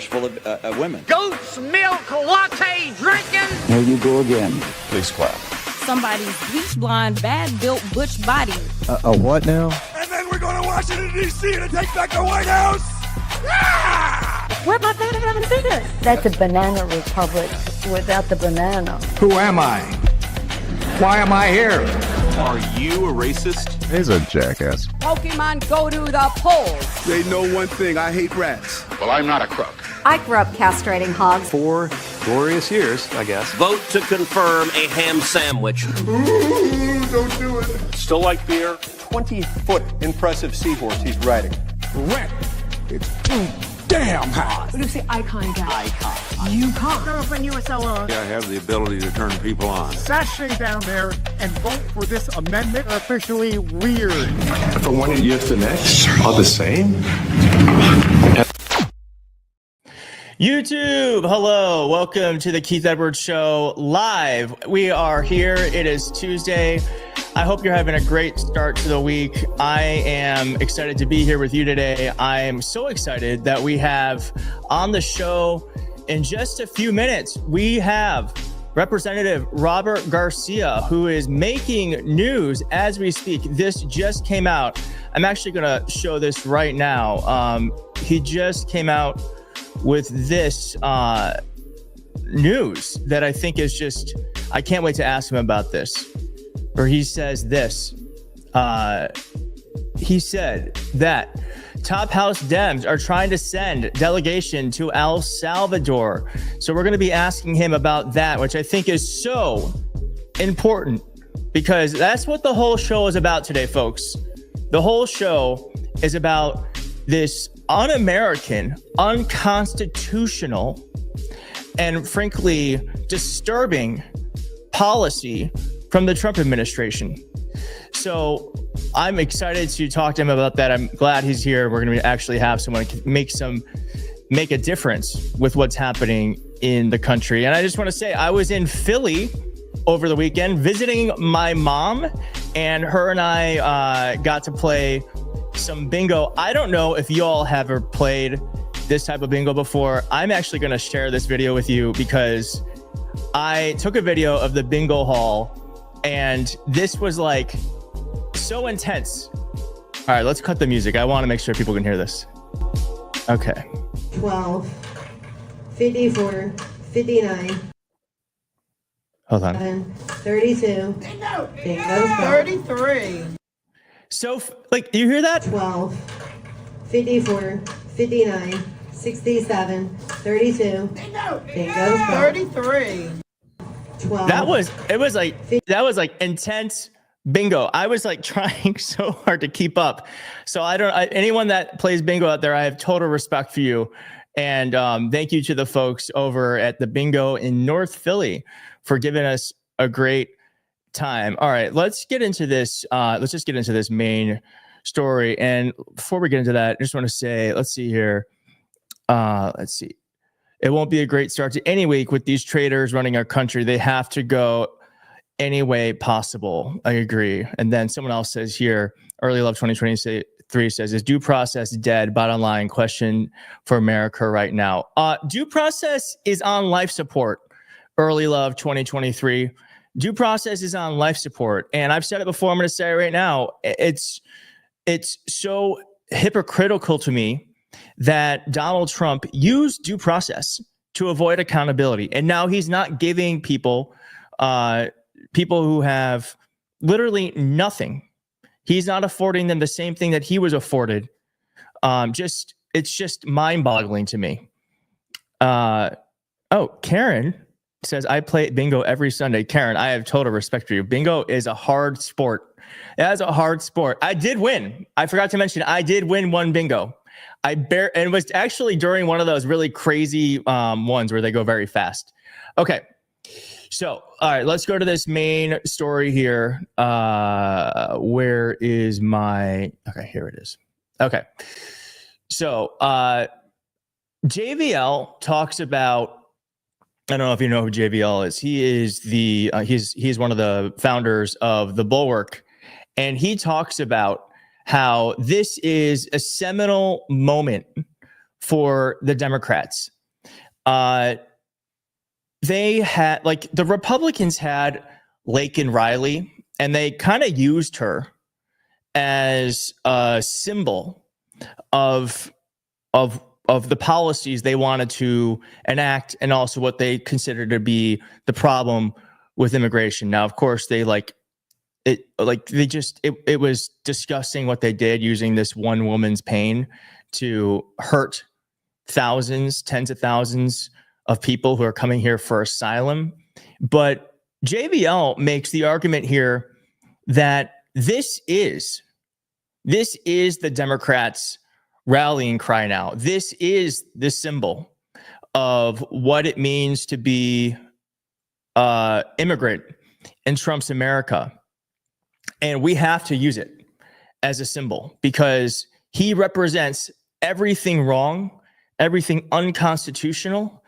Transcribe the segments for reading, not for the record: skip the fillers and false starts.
theaters full of women. Goat's milk latte drinking. Here you go again. Please clap. Somebody's bleach blonde, bad-built butch body. A what now? And then we're going to Washington, D.C. to take back the White House. Where'd my banana figure? That's a banana republic without the banana. Who am I? Why am I here? Are you a racist? He's a jackass. Pokemon go to the polls. They know one thing. I hate rats. Well, I'm not a crook. I grew up castrating hogs. 4 glorious years, I guess. Vote to confirm a ham sandwich. Ooh, don't do it. Still like beer? 20-foot impressive seahorse he's riding. Rent. It's too damn hot. What do you say, icon guy? Icon. You can't. Girlfriend, you were so long. I have the ability to turn people on. Sashay down there and vote for this amendment. Officially weird. From one year to the next are the same. YouTube, hello, welcome to the Keith Edwards Show live. We are here. It is Tuesday. I hope you're having a great start to the week. I am excited to be here with you today. I am so excited that we have on the show in just a few minutes, we have Representative Robert Garcia, who is making news as we speak. This just came out. I'm actually going to show this right now. He just came out with this news that I think is just, I can't wait to ask him about this. Or he says this, he said that top house Dems are trying to send delegation to El Salvador. So we're going to be asking him about that, which I think is so important because that's what the whole show is about today, folks. The whole show is about this un-American, unconstitutional, and frankly disturbing policy from the Trump administration. So I'm excited to talk to him about that. I'm glad he's here. We're going to actually have someone make a difference with what's happening in the country. And I just want to say, I was in Philly over the weekend visiting my mom, and her and I got to play some bingo. I don't know if you all have ever played this type of bingo before. I'm actually going to share this video with you because I took a video of the bingo hall and this was like so intense. All right, let's cut the music. I want to make sure people can hear this. Okay. 12, 54, 59. Hold on. 32. Bingo! 33. So, like, do you hear that? 12, 54, 59, 67, 32. Bingo! 33. 12. That was intense bingo. I was like trying so hard to keep up. So anyone that plays bingo out there, I have total respect for you. And thank you to the folks over at the bingo in North Philly for giving us a great time. All right, let's get into this. Let's just get into this main story. And before we get into that, I just want to say, let's see here. Let's see. It won't be a great start to any week with these traitors running our country. They have to go any way possible. I agree. And then someone else says here, Early Love 2023 says, is due process dead? Bottom line question for America right now. Due process is on life support. Early Love 2023. Due process is on life support. And I've said it before, I'm going to say it right now. It's so hypocritical to me that Donald Trump used due process to avoid accountability. And now he's not giving people who have literally nothing. He's not affording them the same thing that he was afforded. It's just mind-boggling to me. Karen says, I play bingo every Sunday. Karen, I have total respect for you. Bingo is a hard sport. It is a hard sport. I did win. I forgot to mention, I did win one bingo. And it was actually during one of those really crazy ones where they go very fast. Okay. So, all right, let's go to this main story here. Where is my, okay, here it is. Okay. So, JVL talks about, I don't know if you know who JVL is. He is he's one of the founders of The Bulwark. And he talks about how this is a seminal moment for the Democrats. They had, like, the Republicans had Laken Riley, and they kind of used her as a symbol of the policies they wanted to enact, and also what they considered to be the problem with immigration. Now, of course, it was disgusting what they did, using this one woman's pain to hurt thousands, tens of thousands of people who are coming here for asylum. But JVL makes the argument here that this is the Democrats' rallying cry now. This is the symbol of what it means to be immigrant in Trump's America. And we have to use it as a symbol, because he represents everything wrong, everything unconstitutional,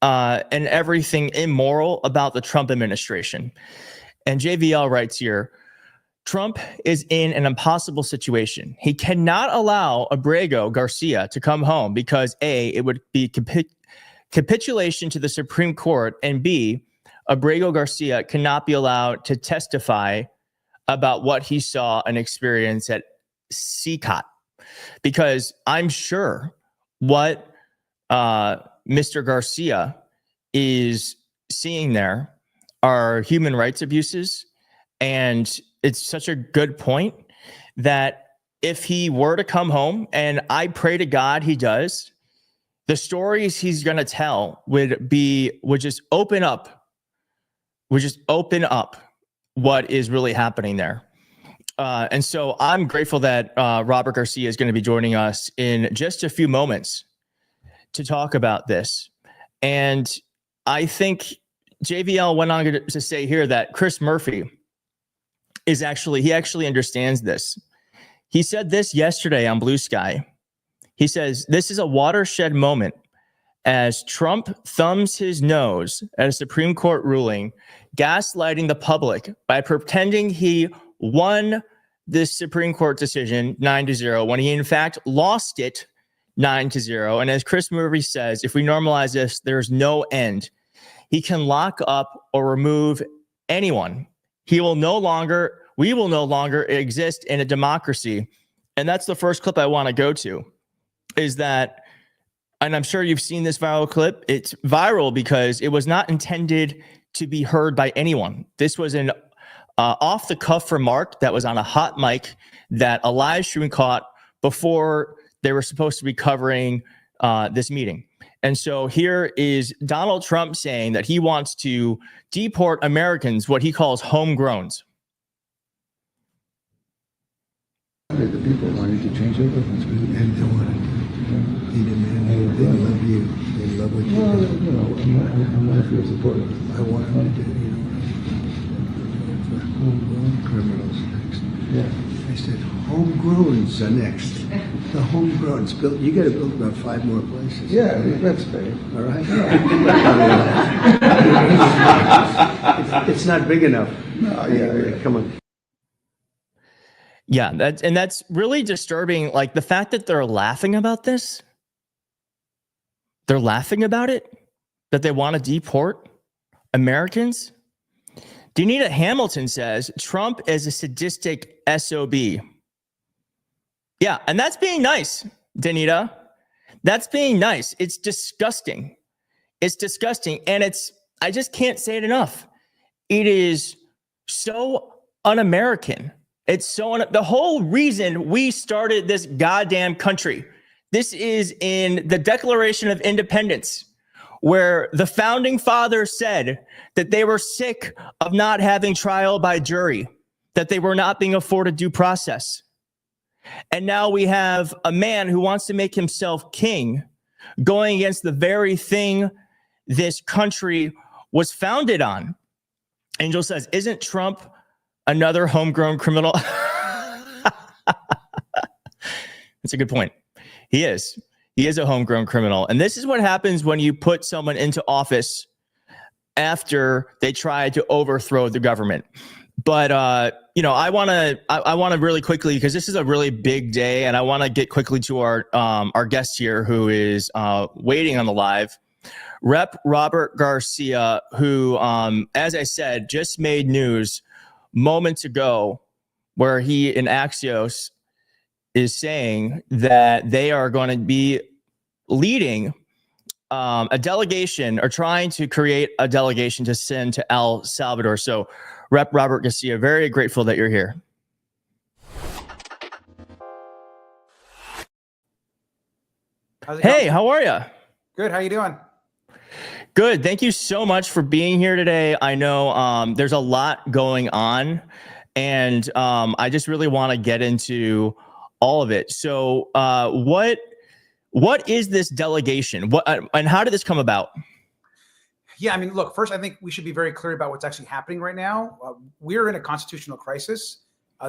and everything immoral about the Trump administration. And JVL writes here, Trump is in an impossible situation. He cannot allow Abrego Garcia to come home because A, it would be capitulation to the Supreme Court, and B, Abrego Garcia cannot be allowed to testify about what he saw and experienced at CCOT. Because I'm sure what Mr. Garcia is seeing there are human rights abuses. And it's such a good point that if he were to come home, and I pray to God he does, the stories he's going to tell would just open up what is really happening there. And so I'm grateful that Robert Garcia is going to be joining us in just a few moments to talk about this. And I think JVL went on to say here that Chris Murphy he actually understands this. He said this yesterday on Blue Sky. He says, this is a watershed moment as Trump thumbs his nose at a Supreme Court ruling, gaslighting the public by pretending he won this Supreme Court decision 9-0 when he in fact lost it 9-0. And as Chris Murphy says, if we normalize this, there's no end. He can lock up or remove anyone. We will no longer exist in a democracy. And that's the first clip I want to go to, is that, and I'm sure you've seen this viral clip. It's viral because it was not intended to be heard by anyone. This was an off-the-cuff remark that was on a hot mic that a live stream caught before they were supposed to be covering this meeting. And so here is Donald Trump saying that he wants to deport Americans, what he calls homegrowns. The people wanted to change their preference, and they wanted to. They demanded. They love you. They love what you do. I'm not for your support. I want them to do. Homegrown criminals next. Yeah. I said homegrowns are next. The homegrowns built. You got to build about 5 more places. Yeah, that's fair. All right. It's not big enough. No, yeah. Come on. Yeah, that's really disturbing. Like the fact that they're laughing about this. They're laughing about it, that they want to deport Americans. Danita Hamilton says Trump is a sadistic SOB. Yeah, and that's being nice, Danita. That's being nice. It's disgusting. It's disgusting. And I just can't say it enough. It is so un-American. It's the whole reason we started this goddamn country. This is in the Declaration of Independence, where the founding fathers said that they were sick of not having trial by jury, that they were not being afforded due process. And now we have a man who wants to make himself king, going against the very thing this country was founded on. Angel says, isn't Trump another homegrown criminal? That's a good point. He is a homegrown criminal. And this is what happens when you put someone into office after they try to overthrow the government. But I want to really quickly, because this is a really big day, and I want to get quickly to our guest here who is waiting on the live. Rep. Robert Garcia, who, as I said, just made news moments ago where he in Axios is saying that they are going to be leading a delegation or trying to create a delegation to send to El Salvador. So Rep. Robert Garcia, very grateful that you're here. Hey, how are you? Good. How you doing? Good. Thank you so much for being here today. I know there's a lot going on, and I just really want to get into all of it. So what is this delegation? And how did this come about? Yeah, I mean, look, first, I think we should be very clear about what's actually happening right now. We're in a constitutional crisis.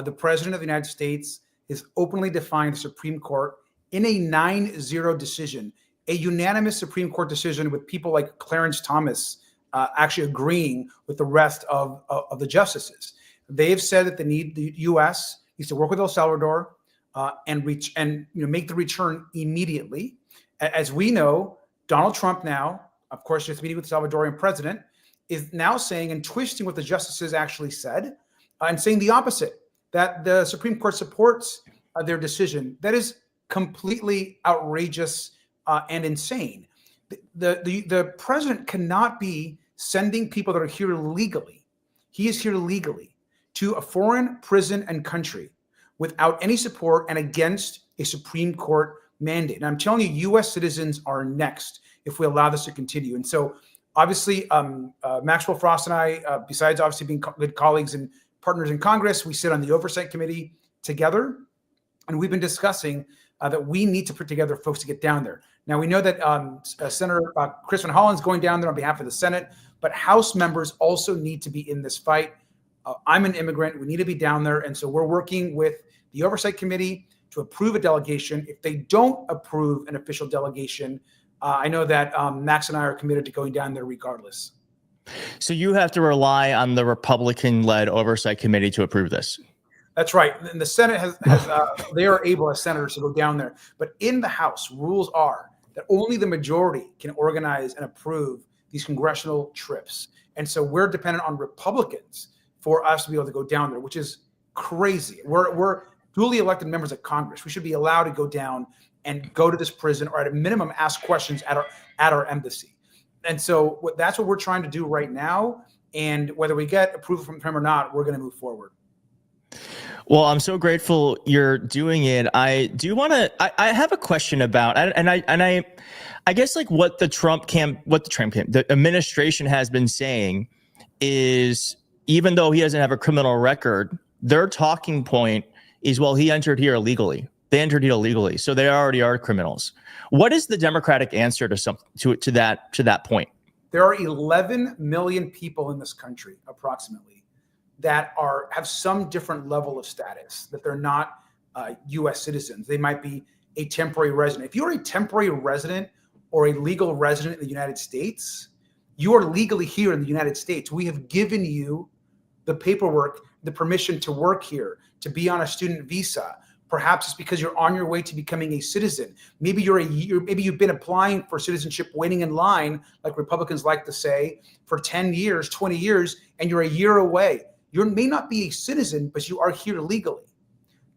The President of the United States has openly defined the Supreme Court in a 9-0 decision, a unanimous Supreme Court decision with people like Clarence Thomas actually agreeing with the rest of the justices. They've said that the U.S. needs to work with El Salvador and make the return immediately. As we know, Donald Trump now, of course, just meeting with the Salvadorian president, is now saying and twisting what the justices actually said and saying the opposite, that the Supreme Court supports their decision. That is completely outrageous and insane. The president cannot be sending people that are here legally. He is here legally to a foreign prison and country without any support and against a Supreme Court mandate. And I'm telling you, U.S. citizens are next if we allow this to continue. And so obviously, Maxwell Frost and I, besides obviously being good colleagues and partners in Congress, we sit on the Oversight Committee together. And we've been discussing that we need to put together folks to get down there. Now, we know that Senator Chris Van Hollen's going down there on behalf of the Senate, but House members also need to be in this fight. I'm an immigrant. We need to be down there. And so we're working with the Oversight Committee to approve a delegation. If they don't approve an official delegation, I know that Max and I are committed to going down there regardless. So you have to rely on the Republican-led Oversight Committee to approve this. That's right. And the Senate has they are able as senators to go down there. But in the House, rules are that only the majority can organize and approve these congressional trips. And so we're dependent on Republicans for us to be able to go down there, which is crazy. We're duly elected members of Congress. We should be allowed to go down and go to this prison, or at a minimum, ask questions at our embassy. And so that's what we're trying to do right now. And whether we get approval from him or not, we're going to move forward. Well, I'm so grateful you're doing it. I do want to. I have a question about, and I guess like what the administration has been saying is, even though he doesn't have a criminal record, their talking point is, well, he entered here illegally. They entered here illegally, so they already are criminals. What is the Democratic answer to that point? There are 11 million people in this country, approximately, that have some different level of status, that they're not U.S. citizens. They might be a temporary resident. If you're a temporary resident or a legal resident in the United States, you are legally here in the United States. We have given you the paperwork, the permission to work here, to be on a student visa. Perhaps it's because you're on your way to becoming a citizen. Maybe maybe you've been applying for citizenship, waiting in line, like Republicans like to say, for 10 years, 20 years, and you're a year away. You may not be a citizen, but you are here legally.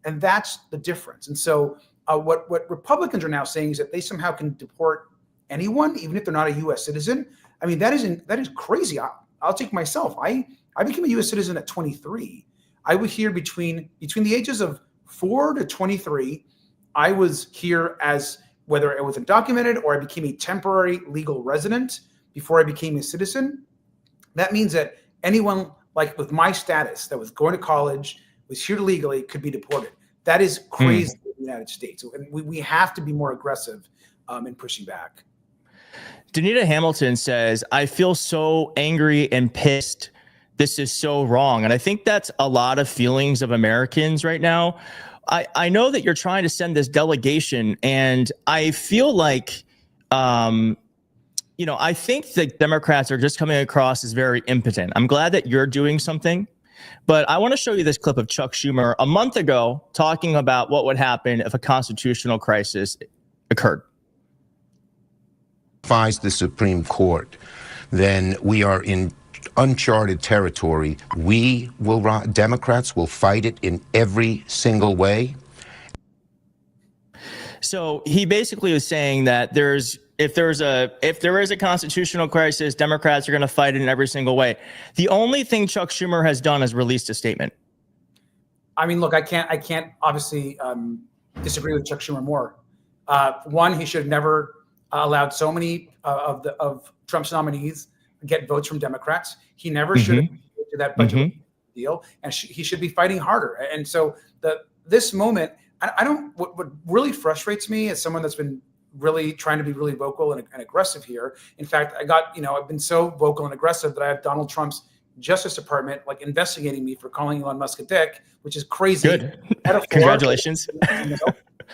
And that's the difference. And so what Republicans are now saying is that they somehow can deport anyone, even if they're not a U.S. citizen. I mean, that is crazy. I'll take myself. I became a U.S. citizen at 23. I was here between the ages of 4 to 23. I was here as, whether it was undocumented or I became a temporary legal resident before I became a citizen. That means that anyone like with my status that was going to college, was here legally, could be deported. That is crazy in the United States. And we have to be more aggressive in pushing back. Danita Hamilton says, I feel so angry and pissed. This is so wrong. And I think that's a lot of feelings of Americans right now. I know that you're trying to send this delegation, and I feel like, I think the Democrats are just coming across as very impotent. I'm glad that you're doing something. But I want to show you this clip of Chuck Schumer a month ago talking about what would happen if a constitutional crisis occurred. Defies the Supreme Court, then we are in uncharted territory. Democrats will fight it in every single way. So he basically was saying that if there is a constitutional crisis, Democrats are going to fight it in every single way. The only thing Chuck Schumer has done is released a statement. I mean, look, I can't obviously disagree with Chuck Schumer more. One, he should have never allowed so many of Trump's nominees get votes from Democrats. He never should have to that budget deal, and he should be fighting harder. And so this moment, I don't. What really frustrates me as someone that's been really trying to be really vocal and aggressive here. In fact, I've been so vocal and aggressive that I have Donald Trump's Justice Department like investigating me for calling Elon Musk a dick, which is crazy. Good. Congratulations.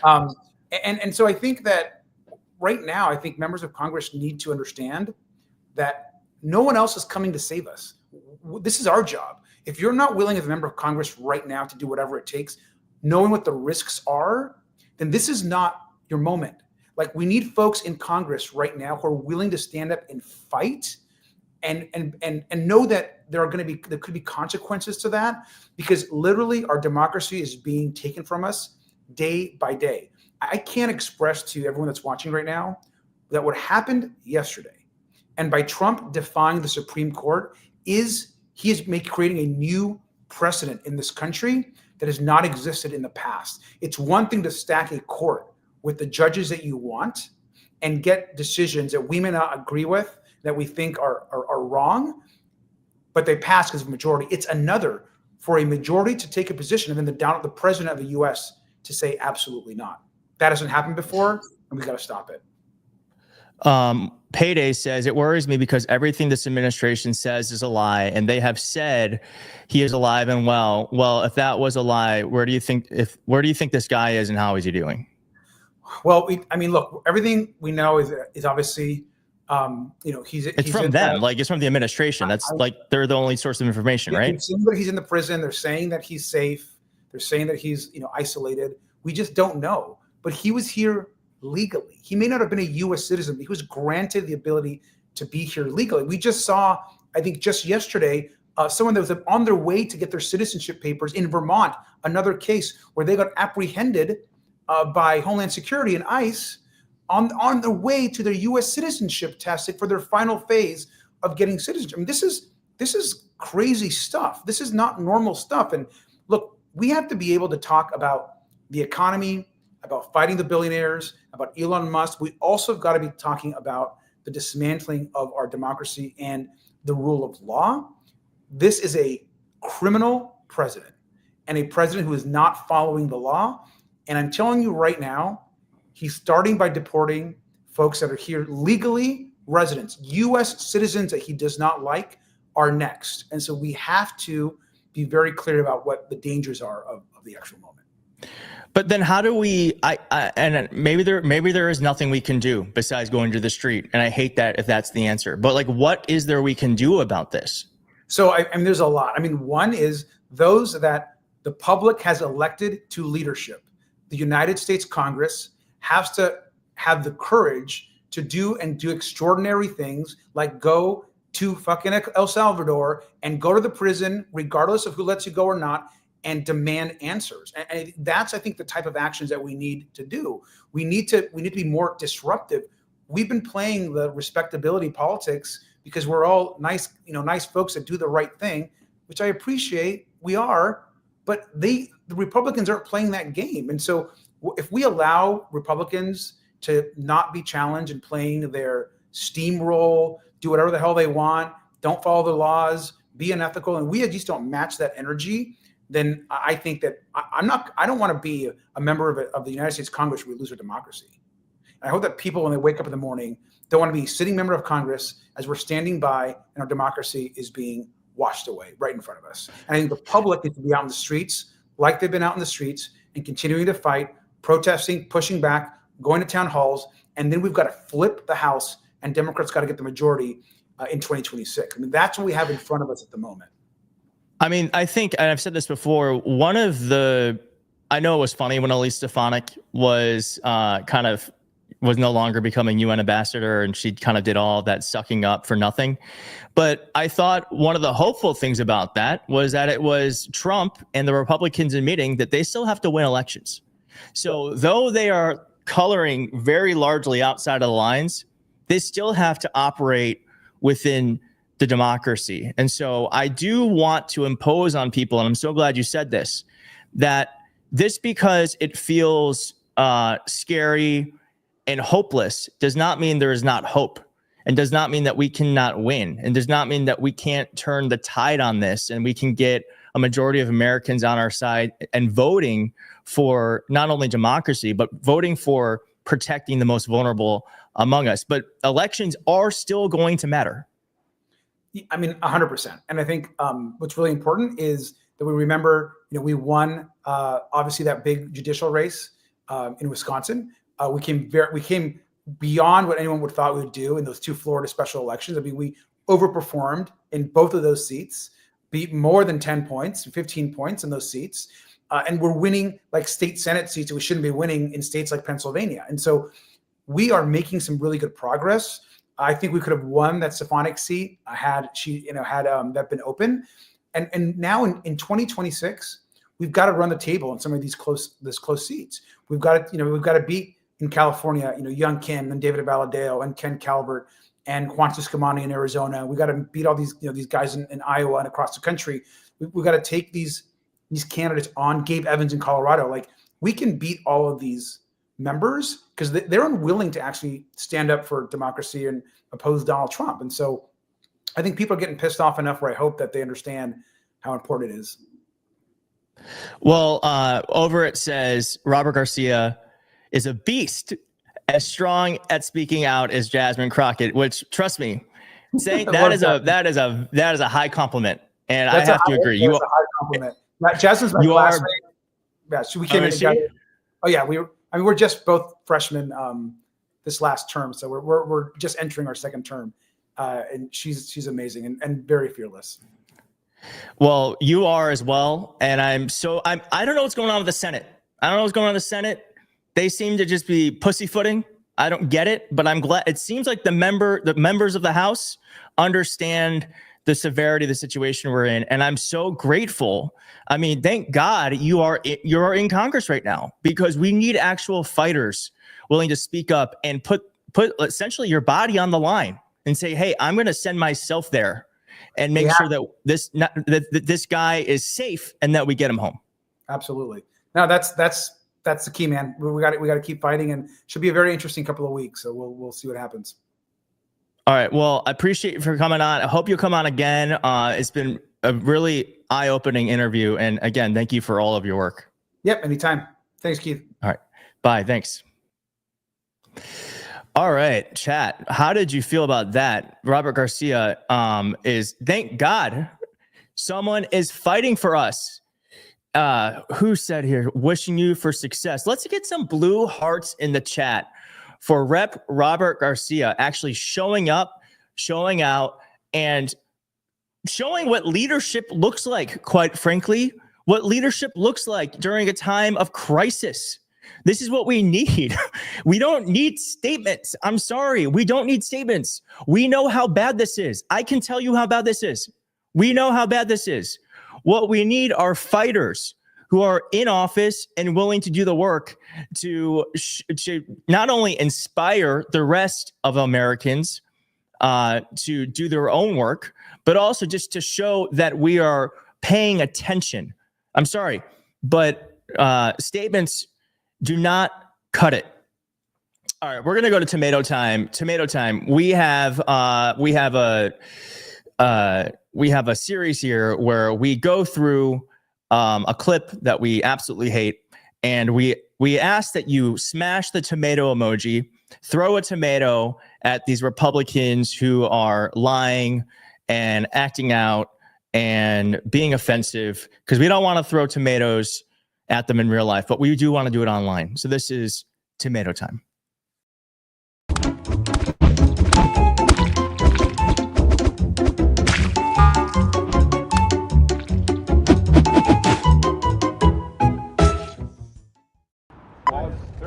And so I think that right now, I think members of Congress need to understand that no one else is coming to save us. This is our job. If you're not willing as a member of Congress right now to do whatever it takes, knowing what the risks are, then this is not your moment. Like, we need folks in Congress right now who are willing to stand up and fight and know that there could be consequences to that, because literally our democracy is being taken from us day by day. I can't express to everyone that's watching right now that what happened yesterday, and by Trump defying the Supreme Court, he is creating a new precedent in this country that has not existed in the past. It's one thing to stack a court with the judges that you want and get decisions that we may not agree with, that we think are wrong, but they pass because of majority. It's another for a majority to take a position and then the president of the U.S. to say absolutely not. That hasn't happened before, and we got to stop it. Payday says, it worries me because everything this administration says is a lie, and they have said he is alive and well. Well, if that was a lie, where do you think this guy is, and how is he doing? Well, look, everything we know is obviously, it's from them, like it's from the administration. That's like they're the only source of information, right? He's in the prison. They're saying that he's safe. They're saying that he's isolated. We just don't know. But he was here legally. He may not have been a U.S. citizen, but he was granted the ability to be here legally. We just saw, I think just yesterday, someone that was on their way to get their citizenship papers in Vermont, another case where they got apprehended by Homeland Security and ICE on their way to their U.S. citizenship test for their final phase of getting citizenship. I mean, this is crazy stuff. This is not normal stuff. And look, we have to be able to talk about the economy, about fighting the billionaires, about Elon Musk. We also have got to be talking about the dismantling of our democracy and the rule of law. This is a criminal president, and a president who is not following the law. And I'm telling you right now, he's starting by deporting folks that are here legally, residents, U.S. citizens that he does not like are next. And so we have to be very clear about what the dangers are of the actual moment. But then how do we, and maybe there is nothing we can do besides going to the street. And I hate that if that's the answer, but like, what is there we can do about this? So, I mean, there's a lot. I mean, one is those that the public has elected to leadership. The United States Congress has to have the courage to do extraordinary things, like go to fucking El Salvador and go to the prison, regardless of who lets you go or not, and demand answers. And that's, I think, the type of actions that we need to do. We need to be more disruptive. We've been playing the respectability politics because we're all nice folks that do the right thing, which I appreciate. We are, but the Republicans aren't playing that game. And so if we allow Republicans to not be challenged and playing their steamroll, do whatever the hell they want, don't follow the laws, be unethical, and we just don't match that energy, then I think that I don't want to be a member of the United States Congress where we lose our democracy. And I hope that people, when they wake up in the morning, don't want to be a sitting member of Congress as we're standing by and our democracy is being washed away right in front of us. And I think the public needs to be out in the streets like they've been out in the streets and continuing to fight, protesting, pushing back, going to town halls, and then we've got to flip the House and Democrats got to get the majority in 2026. I mean, that's what we have in front of us at the moment. I mean, I think, and I've said this before, one of the, I know it was funny when Elise Stefanik was was no longer becoming UN ambassador, and she kind of did all that sucking up for nothing. But I thought one of the hopeful things about that was that it was Trump and the Republicans in meeting that they still have to win elections. So though they are coloring very largely outside of the lines, they still have to operate within the democracy. And so I do want to impose on people, and I'm so glad you said this, that this, because it feels scary and hopeless, does not mean there is not hope, and does not mean that we cannot win, and does not mean that we can't turn the tide on this and we can get a majority of Americans on our side and voting for not only democracy, but voting for protecting the most vulnerable among us. But elections are still going to matter. I mean, 100%. And I think what's really important is that we remember, we won obviously that big judicial race in Wisconsin. We came beyond what anyone would thought we would do in those two Florida special elections. I mean, we overperformed in both of those seats, beat more than 10 points, 15 points in those seats. And we're winning like state Senate seats that we shouldn't be winning in states like Pennsylvania. And so we are making some really good progress. I think we could have won that Stefanik seat had that been open. And now in 2026, we've got to run the table in some of these close seats. We've got to beat in California, Young Kim and David Valadao and Ken Calvert and Juan Ciscomani in Arizona. We got to beat all these, these guys in Iowa and across the country. We got to take these candidates on. Gabe Evans in Colorado. Like, we can beat all of these members because they're unwilling to actually stand up for democracy and oppose Donald Trump. And so I think people are getting pissed off enough where I hope that they understand how important it is. Well, over it says Robert Garcia is a beast, as strong at speaking out as Jasmine Crockett, which, trust me, saying that is a high compliment. And I have to agree. You are a high compliment. Jasmine's my classmate. Yeah, we came in together. Oh yeah, we're just both freshmen this last term, so we're just entering our second term, and she's amazing and very fearless. Well, you are as well, and I don't know what's going on with the Senate. I don't know what's going on with the Senate. They seem to just be pussyfooting. I don't get it, but I'm glad. It seems like the members of the House understand the severity of the situation we're in, and I'm so grateful. I mean, thank God you are in Congress right now, because we need actual fighters willing to speak up and put essentially your body on the line and say, "Hey, I'm going to send myself there and make sure that this guy is safe and that we get him home." Absolutely. No, that's the key, man. We got to keep fighting, and should be a very interesting couple of weeks. So we'll see what happens. All right. Well, I appreciate you for coming on. I hope you'll come on again. It's been a really eye-opening interview. And again, thank you for all of your work. Yep. Anytime. Thanks, Keith. All right. Bye. Thanks. All right, chat. How did you feel about that? Robert Garcia thank God someone is fighting for us. Who said here, wishing you for success? Let's get some blue hearts in the chat for Rep. Robert Garcia actually showing up, showing out, and showing what leadership looks like, quite frankly, what leadership looks like during a time of crisis. This is what we need. We don't need statements. I'm sorry. We don't need statements. We know how bad this is. I can tell you how bad this is. We know how bad this is. What we need are fighters who are in office and willing to do the work to not only inspire the rest of Americans to do their own work, but also just to show that we are paying attention. I'm sorry, but statements do not cut it. All right, we're gonna go to tomato time. Tomato time. We have a series here where we go through a clip that we absolutely hate, and we ask that you smash the tomato emoji, throw a tomato at these Republicans who are lying and acting out and being offensive, because we don't want to throw tomatoes at them in real life, but we do want to do it online. So this is tomato time.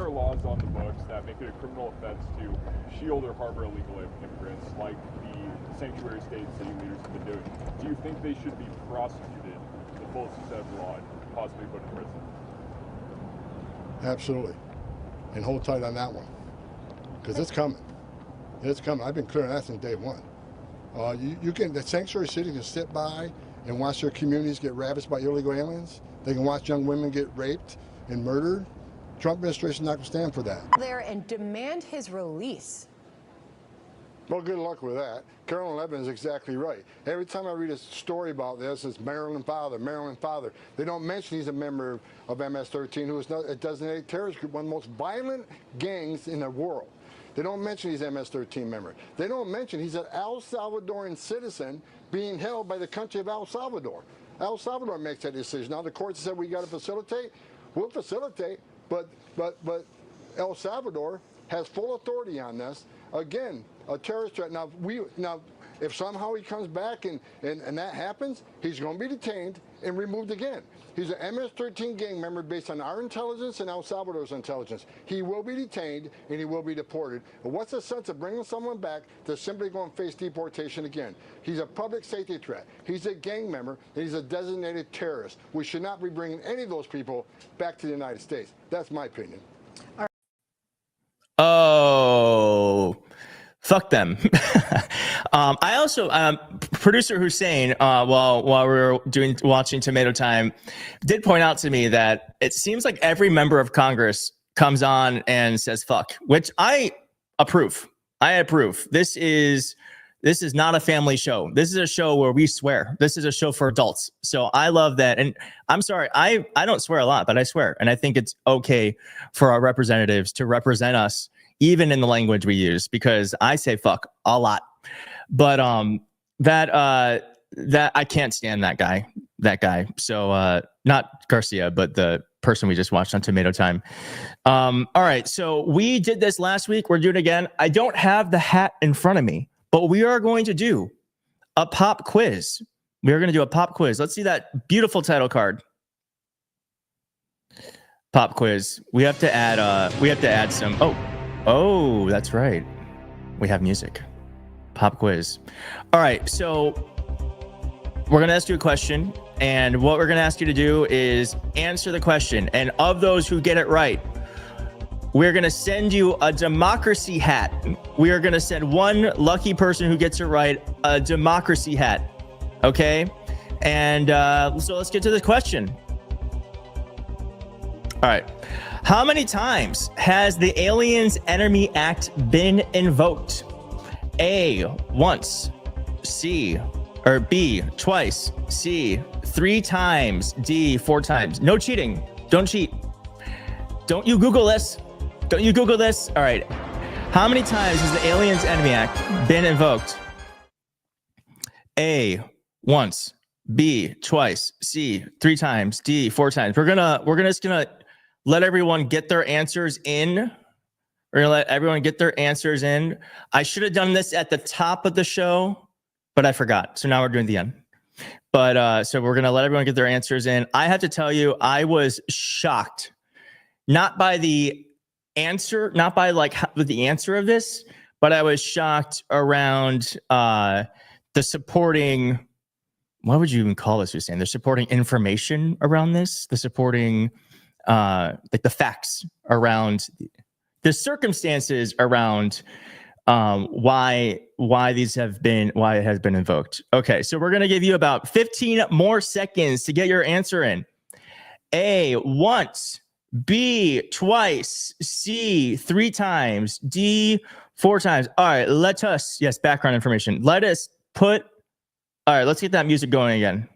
are laws on the books that make it a criminal offense to shield or harbor illegal immigrants, like the sanctuary state city leaders have been doing. Do you think they should be prosecuted to the fullest extent of the law and possibly put in prison? Absolutely. And hold tight on that one, because it's coming. It's coming. I've been clear on that since day one. The sanctuary city can sit by and watch their communities get ravaged by illegal aliens. They can watch young women get raped and murdered. Trump administration is not going to stand for that. There and demand his release. Well, good luck with that. Carolyn Levin is exactly right. Every time I read a story about this, it's Maryland Father, Maryland Father. They don't mention he's a member of MS-13, who is a designated terrorist group, one of the most violent gangs in the world. They don't mention he's an MS-13 member. They don't mention he's an El Salvadoran citizen being held by the country of El Salvador. El Salvador makes that decision. Now the courts said we got to facilitate. We'll facilitate, but El Salvador has full authority on this. Again, a terrorist threat. Now if somehow he comes back and that happens, he's going to be detained and removed again. He's an MS-13 gang member based on our intelligence and El Salvador's intelligence. He will be detained and he will be deported. But what's the sense of bringing someone back to simply go and face deportation again? He's a public safety threat. He's a gang member and he's a designated terrorist. We should not be bringing any of those people back to the United States. That's my opinion. Oh, fuck them. I also, producer Hussein, while we were watching Tomato Time, did point out to me that it seems like every member of Congress comes on and says fuck, which I approve. I approve. This is not a family show. This is a show where we swear. This is a show for adults. So I love that. And I'm sorry, I don't swear a lot, but I swear. And I think it's okay for our representatives to represent us, even in the language we use, because I say fuck a lot. But that I can't stand that guy. So not Garcia, but the person we just watched on Tomato Time. All right. So we did this last week. We're doing it again. I don't have the hat in front of me, but we are going to do a pop quiz. We are going to do a pop quiz. Let's see that beautiful title card. Pop quiz. We have to add some. Oh, that's right. We have music. Pop quiz. All right. So we're going to ask you a question. And what we're going to ask you to do is answer the question. And of those who get it right, we're going to send you a democracy hat. We are going to send one lucky person who gets it right a democracy hat. Okay? And so let's get to the question. All right. How many times has the Aliens Enemy Act been invoked? A, once. B, twice. C, 3 times. D, 4 times. No cheating. Don't cheat. Don't you Google this. Don't you Google this. All right. How many times has the Aliens Enemy Act been invoked? A, once. B, twice. C, 3 times. D, 4 times. We're just gonna let everyone get their answers in. We're gonna let everyone get their answers in. I should have done this at the top of the show, but I forgot. So now we're doing the end. But so we're gonna let everyone get their answers in. I have to tell you, I was shocked, not by the answer, not by the answer of this, but I was shocked around the supporting. What would you even call this? You're saying the supporting information around this, the supporting. The facts around the circumstances around why it has been invoked. Okay, so we're gonna give you about 15 more seconds to get your answer in. A, once. B, twice. C, 3 times. D, 4 times. All right, yes, background information. All right, let's get that music going again.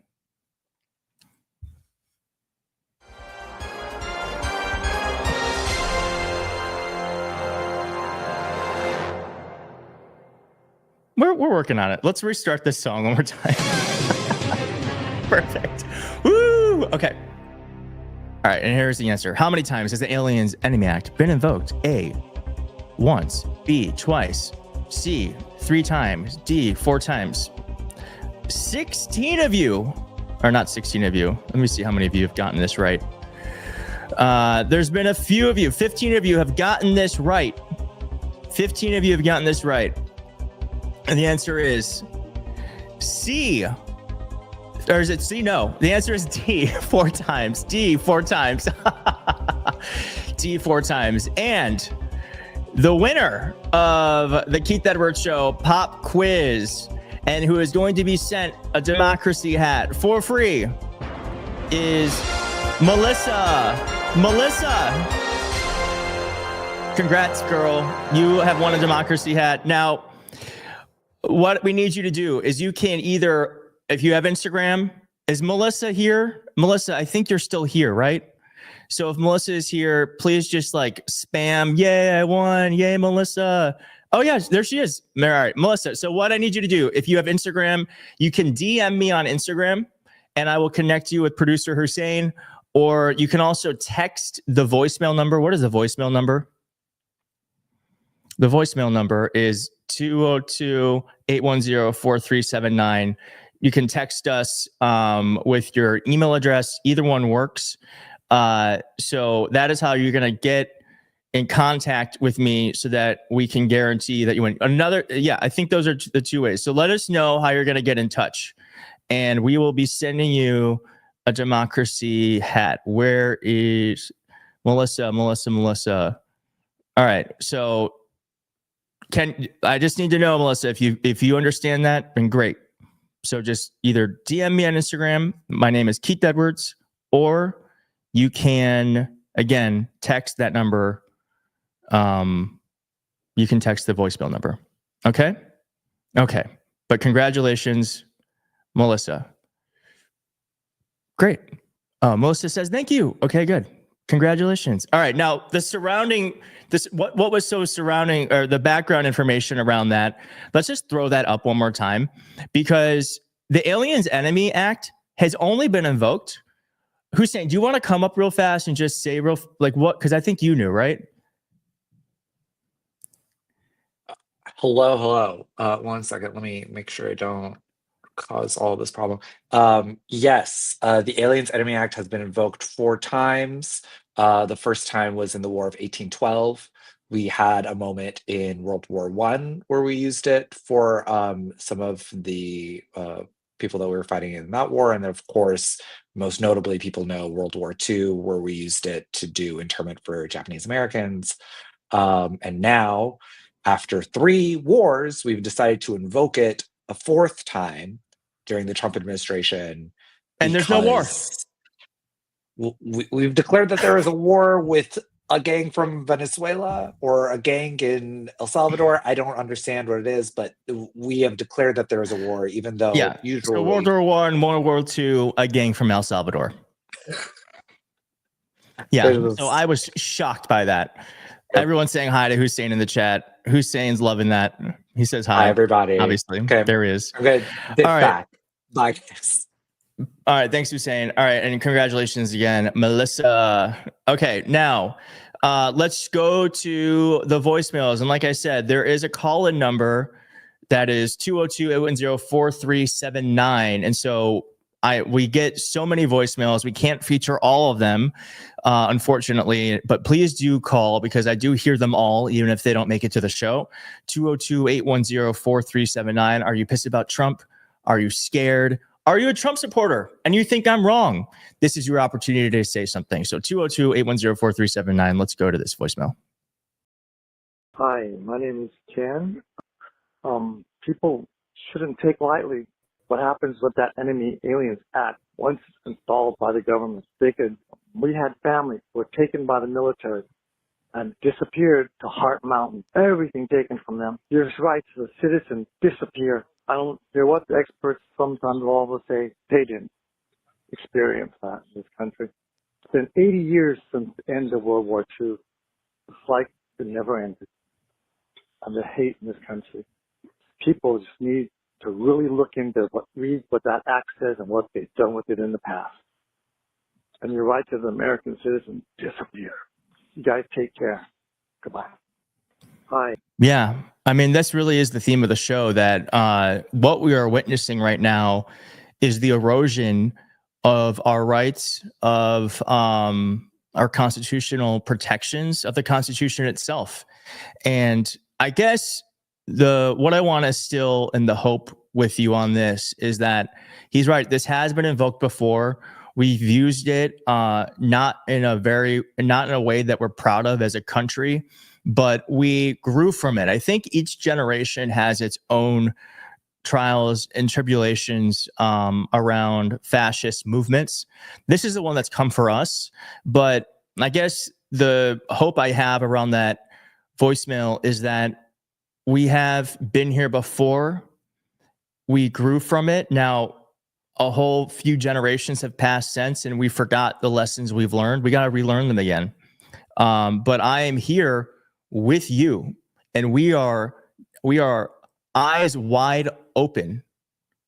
We're working on it. Let's restart this song one more time. Perfect. Woo! Okay. All right, and here's the answer. How many times has the Aliens Enemy Act been invoked? A, once. B, twice. C, 3 times. D, 4 times. 16 of you, or not 16 of you. Let me see how many of you have gotten this right. There's been a few of you, 15 of you have gotten this right. 15 of you have gotten this right. And the answer is C. Or is it C? No. The answer is D 4 times. D 4 times. D 4 times. And the winner of the Keith Edwards Show pop quiz, and who is going to be sent a democracy hat for free, is Melissa. Melissa, congrats, girl. You have won a democracy hat. Now, what we need you to do is you can either, if you have Instagram, is Melissa here? Melissa, I think you're still here, right? So if Melissa is here, please just like spam, yay, I won, yay, Melissa. Oh yeah, there she is. All right, Melissa. So what I need you to do, if you have Instagram, you can DM me on Instagram and I will connect you with producer Hussein, or you can also text the voicemail number. What is the voicemail number? The voicemail number is 202-810-4379. You can text us with your email address. Either one works. So that is how you're going to get in contact with me so that we can guarantee that you win. I think those are the two ways. So let us know how you're going to get in touch, and we will be sending you a democracy hat. Where is Melissa? Melissa. All right. So I just need to know, Melissa, if you understand that, then great. So just either DM me on Instagram. My name is Keith Edwards, or you can, again, text that number. You can text the voicemail number. Okay. But congratulations, Melissa. Great. Melissa says, thank you. Okay, good. Congratulations. All right. Now what was so surrounding, or the background information around that, let's just throw that up one more time, because the Aliens Enemy Act has only been invoked. Hussein, do you want to come up real fast and just say what? Because I think you knew, right? Hello. One second. Let me make sure I don't cause all this problem. Yes, the Aliens Enemy Act has been invoked 4 times. The first time was in the War of 1812. We had a moment in World War I where we used it for some of the people that we were fighting in that war. And of course, most notably, people know World War II, where we used it to do internment for Japanese Americans. And now, after 3 wars, we've decided to invoke it a 4th time during the Trump administration. And there's no war. We've declared that there is a war with a gang from Venezuela or a gang in El Salvador. I don't understand what it is, but we have declared that there is a war, even though usually... So World War I, World War II, a gang from El Salvador. So I was shocked by that. Everyone's saying hi to Hussein in the chat. Hussein's loving that. He says hi. Hi, everybody. Obviously. Okay. There he is. I'm good. All right. Back. Bye. All right. Thanks, Hussein. All right. And congratulations again, Melissa. Okay. Now, let's go to the voicemails. And like I said, there is a call-in number that is 202-810-4379. And so we get so many voicemails. We can't feature all of them, unfortunately, but please do call, because I do hear them all, even if they don't make it to the show. 202-810-4379. Are you pissed about Trump? Are you scared? Are you a Trump supporter and you think I'm wrong? This is your opportunity to say something. So 202-810-4379. Let's go to this voicemail. Hi, my name is Ken. People shouldn't take lightly what happens with that Enemy Aliens Act. Once it's installed by the government, we had families who were taken by the military and disappeared to Heart Mountain. Everything taken from them. Your rights as a citizen disappear. I don't care what the experts sometimes will always say. They didn't experience that in this country. It's been 80 years since the end of World War II. It's like it never ended. And the hate in this country. People just need to really look into read what that act says and what they've done with it in the past. And your rights as an American citizen disappear. You guys take care. Goodbye. Hi. Yeah. I mean, this really is the theme of the show, that what we are witnessing right now is the erosion of our rights, of our constitutional protections of the Constitution itself. And I guess what I want to still, and the hope with you on this is that he's right. This has been invoked before. We've used it not in a way that we're proud of as a country, but we grew from it. I think each generation has its own trials and tribulations around fascist movements. This is the one that's come for us. But I guess the hope I have around that voicemail is that we have been here before. We grew from it. Now, a whole few generations have passed since, and we forgot the lessons we've learned. We got to relearn them again. But I am here with you, and we are eyes wide open,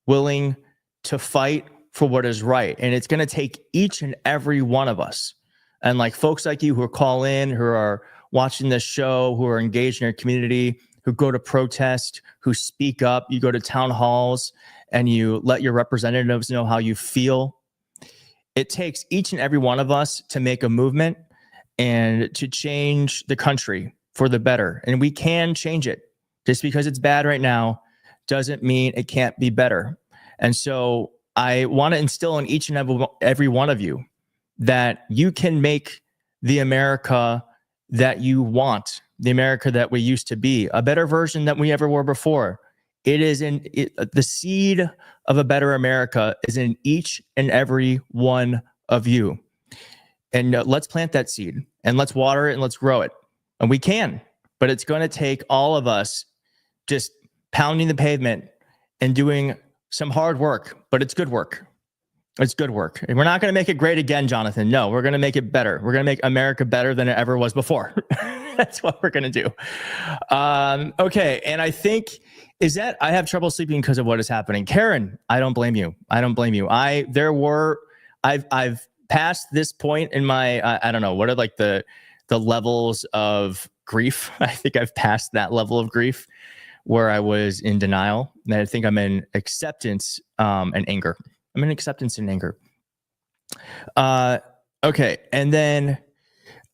willing to fight for what is right. And it's going to take each and every one of us. And like folks like you who call in, who are watching this show, who are engaged in your community, who go to protest, who speak up, you go to town halls and you let your representatives know how you feel. It takes each and every one of us to make a movement and to change the country for the better. And we can change it. Just because it's bad right now doesn't mean it can't be better. And so I want to instill in each and every one of you that you can make the America that you want, the America that we used to be, a better version than we ever were before. The seed of a better America is in each and every one of you. And let's plant that seed and let's water it and let's grow it. And we can, but it's going to take all of us just pounding the pavement and doing some hard work, but it's good work. It's good work. And we're not going to make it great again, Jonathan. No, we're going to make it better. We're going to make America better than it ever was before. That's what we're going to do. Okay. And I think I have trouble sleeping because of what is happening. Karen, I don't blame you. I've passed this point in my, I don't know, what are like the levels of grief? I think I've passed that level of grief where I was in denial. And I think I'm in acceptance and anger. I'm in acceptance and anger. Okay. And then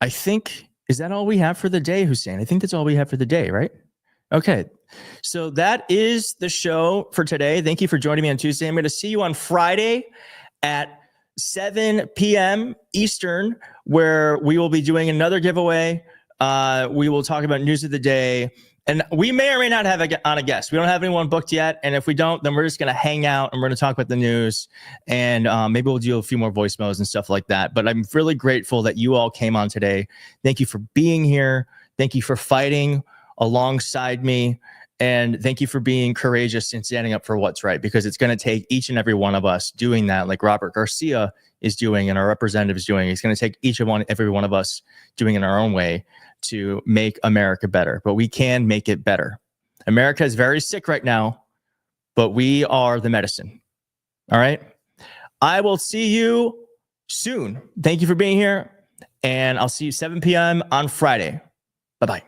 I think, is that all we have for the day, Hussein? I think that's all we have for the day, right? Okay. So that is the show for today. Thank you for joining me on Tuesday. I'm going to see you on Friday at 7 p.m. Eastern, where we will be doing another giveaway. We will talk about news of the day. And we may or may not have on a guest. We don't have anyone booked yet. And if we don't, then we're just going to hang out and we're going to talk about the news. And maybe we'll do a few more voicemails and stuff like that. But I'm really grateful that you all came on today. Thank you for being here. Thank you for fighting alongside me. And thank you for being courageous and standing up for what's right, because it's going to take each and every one of us doing that, like Robert Garcia is doing and our representative is doing. It's going to take every one of us doing it in our own way to make America better. But we can make it better. America is very sick right now, but we are the medicine. All right. I will see you soon. Thank you for being here. And I'll see you 7 p.m. on Friday. Bye-bye.